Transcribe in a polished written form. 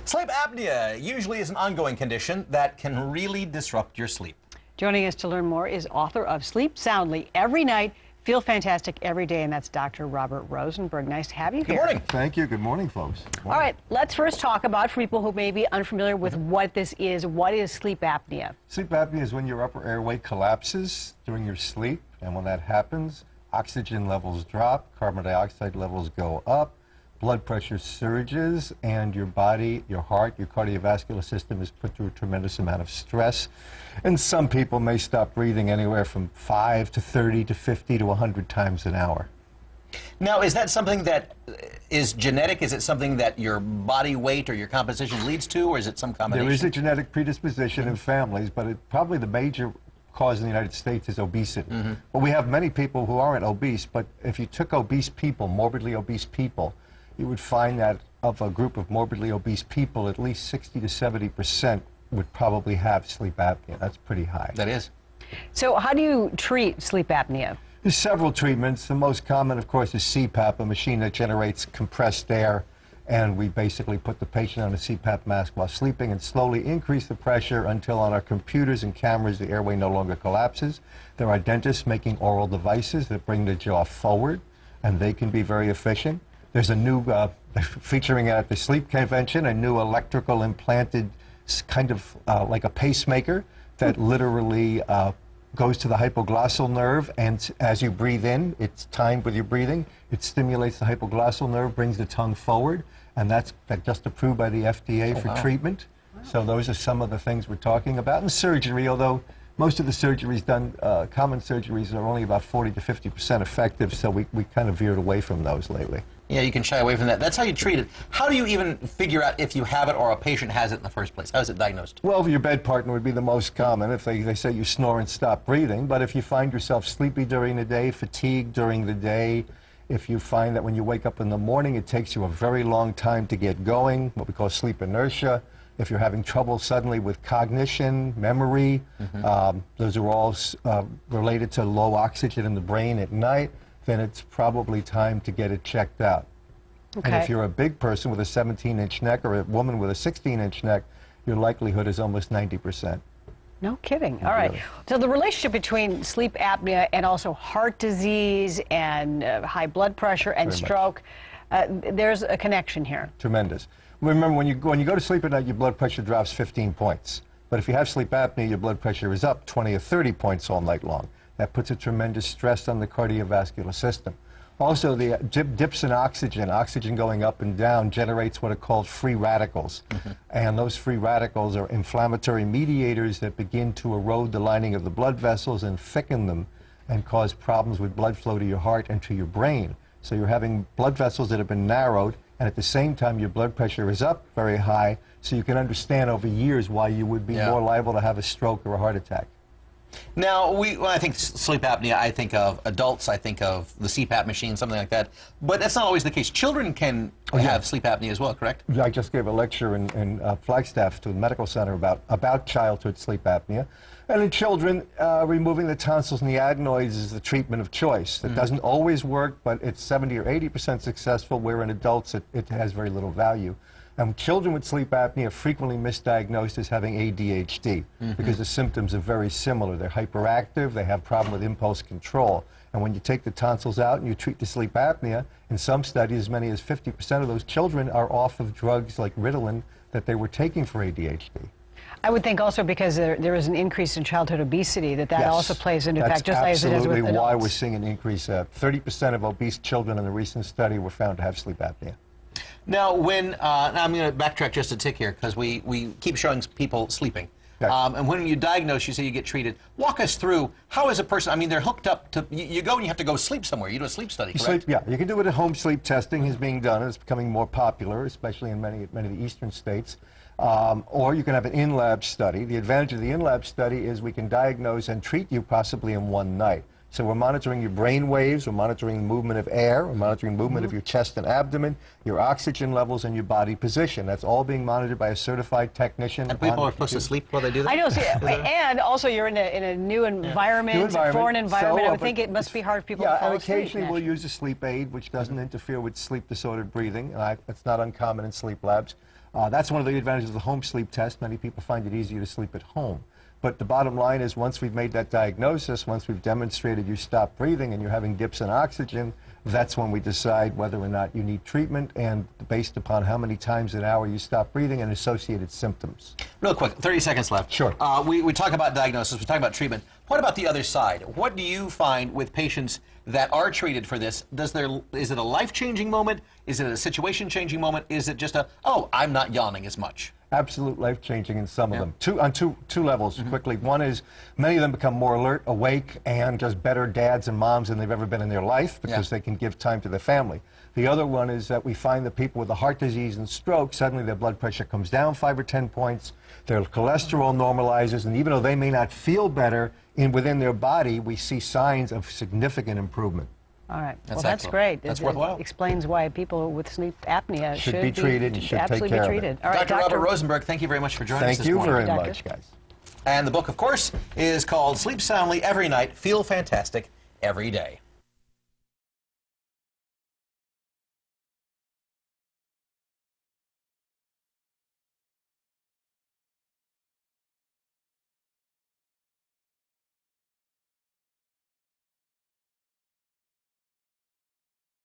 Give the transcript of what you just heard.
Sleep apnea usually is an ongoing condition that can really disrupt your sleep. Joining us to learn more is author of Sleep Soundly Every Night, Feel Fantastic Every Day, and that's Dr. Robert Rosenberg. Nice to have you here. Good morning. Thank you. Good morning, folks. Good morning. All right, let's first talk about, for people who may be unfamiliar with what this is, what is sleep apnea? Sleep apnea is when your upper airway collapses during your sleep, and when that happens, oxygen levels drop, carbon dioxide levels go up, blood pressure surges, and your body, your heart, your cardiovascular system is put through a tremendous amount of stress. And some people may stop breathing anywhere from 5 to 30 to 50 to 100 times an hour. Now, is that something that is genetic? Is it something that your body weight or your composition leads to, or is it some combination? There is a genetic predisposition in families, but probably the major cause in the United States is obesity. Well, we have many people who aren't obese, but if you took obese people, morbidly obese people, you would find that of a group of morbidly obese people, at least 60 to 70% would probably have sleep apnea. That's pretty high. That is. So how do you treat sleep apnea? There's several treatments. The most common, of course, is CPAP, a machine that generates compressed air, and we basically put the patient on a CPAP mask while sleeping and slowly increase the pressure until on our computers and cameras the airway no longer collapses. There are dentists making oral devices that bring the jaw forward, and they can be very efficient. There's a new, featuring at the sleep convention, a new electrical implanted kind of like a pacemaker that literally goes to the hypoglossal nerve, and as you breathe in, it's timed with your breathing. It stimulates the hypoglossal nerve, brings the tongue forward, and that's just approved by the FDA for treatment. So those are some of the things we're talking about. And surgery, although most of the surgeries done, common surgeries, are only about 40 to 50% effective, so we kind of veered away from those lately. Yeah, you can shy away from that. That's how you treat it. How do you even figure out if you have it or a patient has it in the first place? How is it diagnosed? Well, your bed partner would be the most common if they say you snore and stop breathing. But if you find yourself sleepy during the day, fatigued during the day, if you find that when you wake up in the morning it takes you a very long time to get going, what we call sleep inertia, if you're having trouble suddenly with cognition, memory, those are all related to low oxygen in the brain at night, then it's probably time to get it checked out. Okay. And if you're a big person with a 17-inch neck or a woman with a 16-inch neck, your likelihood is almost 90%. No kidding. All right. So the relationship between sleep apnea and also heart disease and high blood pressure and stroke, there's a connection here. Tremendous. Remember, when you go to sleep at night, your blood pressure drops 15 points. But if you have sleep apnea, your blood pressure is up 20 or 30 points all night long. That puts a tremendous stress on the cardiovascular system. Also, the dips in oxygen, oxygen going up and down, generates what are called free radicals. And those free radicals are inflammatory mediators that begin to erode the lining of the blood vessels and thicken them and cause problems with blood flow to your heart and to your brain. So you're having blood vessels that have been narrowed, and at the same time your blood pressure is up very high, so you can understand over years why you would be more liable to have a stroke or a heart attack. Now, when I think sleep apnea, I think of adults, I think of the CPAP machine, something like that. But that's not always the case. Children can have sleep apnea as well, correct? I just gave a lecture in Flagstaff to the medical center about childhood sleep apnea. And in children, removing the tonsils and the adenoids is the treatment of choice. It doesn't always work, but it's 70 or 80% successful, where in adults it has very little value. And children with sleep apnea are frequently misdiagnosed as having ADHD because the symptoms are very similar. They're hyperactive, they have problem with impulse control. And when you take the tonsils out and you treat the sleep apnea, in some studies as many as 50% of those children are off of drugs like Ritalin that they were taking for ADHD. I would think also because there is an increase in childhood obesity that also plays into effect, just as it is with adults. That's absolutely why we're seeing an increase. 30% of obese children in a recent study were found to have sleep apnea. Now, now I'm going to backtrack just a tick here, because we keep showing people sleeping. And when you diagnose, you say you get treated. Walk us through, how is a person, I mean, they're hooked up to, you go and you have to go sleep somewhere. You do a sleep study, correct? You can do it at home. Sleep testing is being done. It's becoming more popular, especially in many of the eastern states. Or you can have an in-lab study. The advantage of the in-lab study is we can diagnose and treat you possibly in one night. So we're monitoring your brain waves, we're monitoring the movement of air, we're monitoring movement of your chest and abdomen, your oxygen levels, and your body position. That's all being monitored by a certified technician. And people are supposed to sleep while they do that? I know, and also you're in a new environment, a foreign environment. So, I would think it must be hard for people to fall asleep. And occasionally we'll use a sleep aid, which doesn't interfere with sleep-disordered breathing. It's not uncommon in sleep labs. That's one of the advantages of the home sleep test. Many people find it easier to sleep at home. But the bottom line is, once we've made that diagnosis, once we've demonstrated you stop breathing and you're having dips in oxygen, that's when we decide whether or not you need treatment, and based upon how many times an hour you stop breathing and associated symptoms. Real quick, 30 seconds left. Sure. We talk about diagnosis, we talk about treatment. What about the other side? What do you find with patients that are treated for this? Is it a life-changing moment? Is it a situation-changing moment? Is it just a, oh, I'm not yawning as much? Absolute life-changing in some of them. On two levels, quickly. One is many of them become more alert, awake, and just better dads and moms than they've ever been in their life because they can give time to their family. The other one is that we find that people with the heart disease and stroke, suddenly their blood pressure comes down 5 or 10 points, their cholesterol normalizes, and even though they may not feel better within their body, we see signs of significant improvement. All right. That's well, that's excellent. great. That's it worthwhile. Explains why people with sleep apnea should be treated and should absolutely take care be treated. of it. All right, Dr. Robert Rosenberg, thank you very much for joining us this Thank you morning. very much, guys. And the book, of course, is called Sleep Soundly Every Night, Feel Fantastic Every Day.